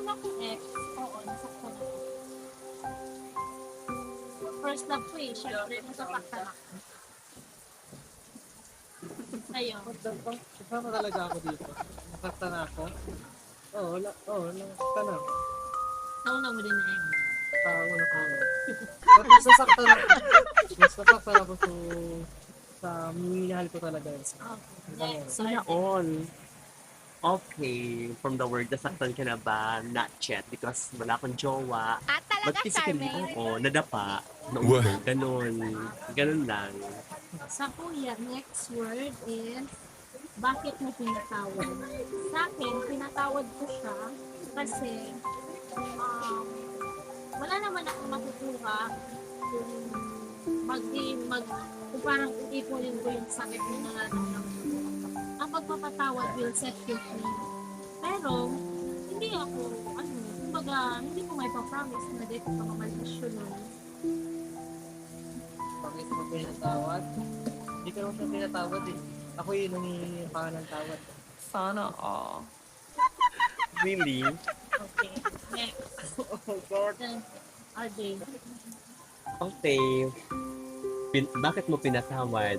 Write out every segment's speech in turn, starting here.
una kong ex, oo, nasaktan ako. First love ko eh, syempre, nasaktan ako. Ayun. Kasama talaga ako dito. Nasaktan ako. Oo, nasaktan ako. Nauna mo din na ex. Tao na ko. Tapos nasaktan ako. Mas nasaktan ako sa minahal ko talaga. Okay, next. Sana all. Okay, from the word, nasaktan ka na ba? Not yet, because wala akong jowa. At But talaga, physically, Charmaine. oo, nadapa. Naubos, ganun. Ganun lang. Sa kuya, next word is, bakit mo pinatawad? Sa akin, pinatawad ko siya kasi wala naman akong makukuha kung kung parang ipunin ko yung sakit na nararamdaman ko. Ang pagpapatawad will set you free. Pero, hindi ako, kumbaga, hindi ko may pa-promise na dito ka mamalisyon nun. Bakit mo pinatawad? Hindi ka naman siya pinatawad eh. Ako yun nangihingi pa ng tawad. Sana all. Really? Okay, next. Oh God. Then, RJ. Okay. Bakit mo pinatawad?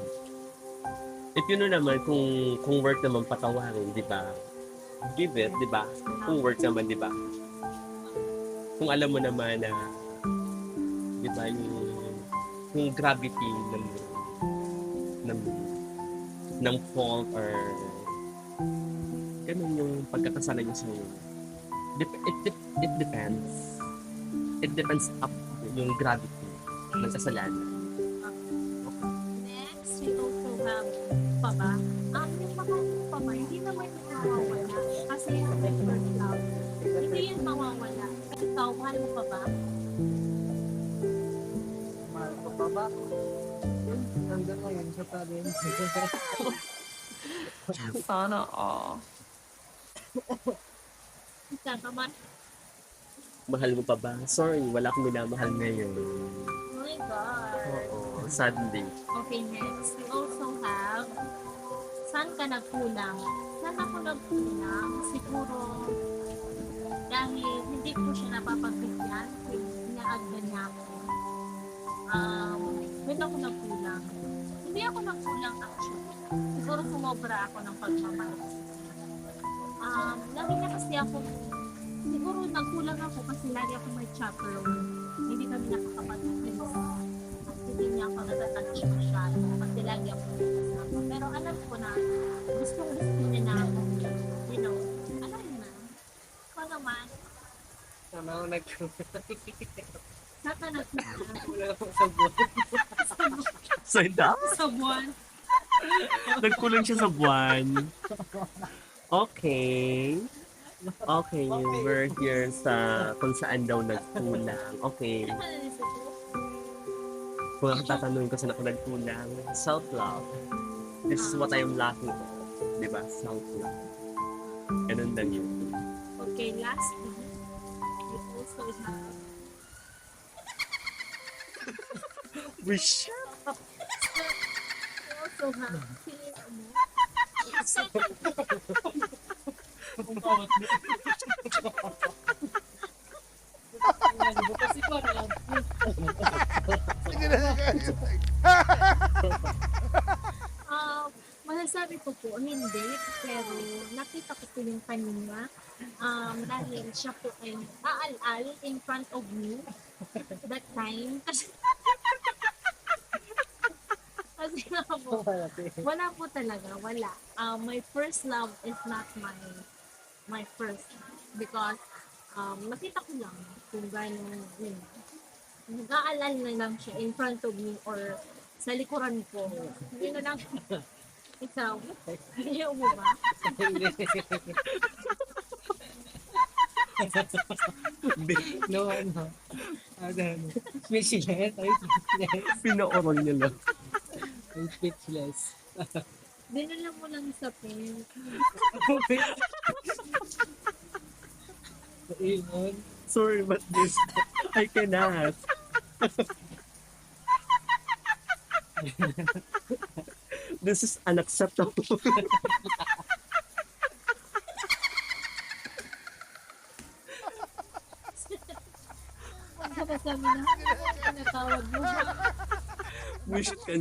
If yun naman, kung work naman patawarin, di ba? Give it, di ba? Kung work naman, di ba? Kung alam mo naman na, di ba, yung gravity ng fault or ganun yung pagkakasala niya sa iyo. It depends. It depends up yung gravity ng kasalanan. Next, we also have pa ba? Yung mahal mo pa ba, hindi naman yung mawawala. Kasi yung first love, hindi yun mawawala. Ikaw, mahal mo pa ba? Mahal ko pa ba? Yun, nandun na yun siya pa rin. Sana all. Ikaw, kaman. Mahal mo pa ba? Sorry, wala akong minamahal ngayon. Oh my God. Oo, sadly. Okay, next. We also have, saan ka nagkulang? Saan ako nagkulang? Siguro, dahil hindi ko siya napapagbigyan, inaagdan niya ako. Doon ako nagkulang. Hindi ako nagkulang actually. Siguro sumobra ako ng pagmamahal. Lagi na kasi ako, siguro nagkulang ako kasi lagi ako may chaperone. Hindi kami nakakapag-friends. At hindi niya ako natatouch masyado kasi lagi ako nakasama. Pero alam ko na gusto niya na ako. You know, alam na. Ikaw naman, Sana ako nagkulang. saan ka nagkulang? Wala akong sabon. So, Sa buwan. nagkulang siya sa buwan. Okay. Okay, we're here sa kung saan daw nagkulang. Okay. Ano na nisa ko? Kung ako tatanungin ko saan ako nagkulang, self-love. This is what I'm lacking of. Diba? Self-love. Ganun lang yun. Okay, lastly, we also have Wish. we also have Kasi ko na lang. masasabi ko po, hindi, pero nakita ko po yung kanina dahil siya po ay aalal in front of me that time. Kasi nga po, wala po talaga, wala. My first love is not my first because nakita ko lang kung gano'n yun. Nag-aalala na lang siya in front of me or sa likuran ko. Hindi na lang. Ikaw, ayaw mo ba? No, ano. Ano. Speechless. Ay, speechless. Pinooral niya lang. Ay, speechless. Dinala mo lang sa pen. Iyon. Sorry, but this, I cannot. This is unacceptable. Tapos sabi na, pinatawad mo. Wish ka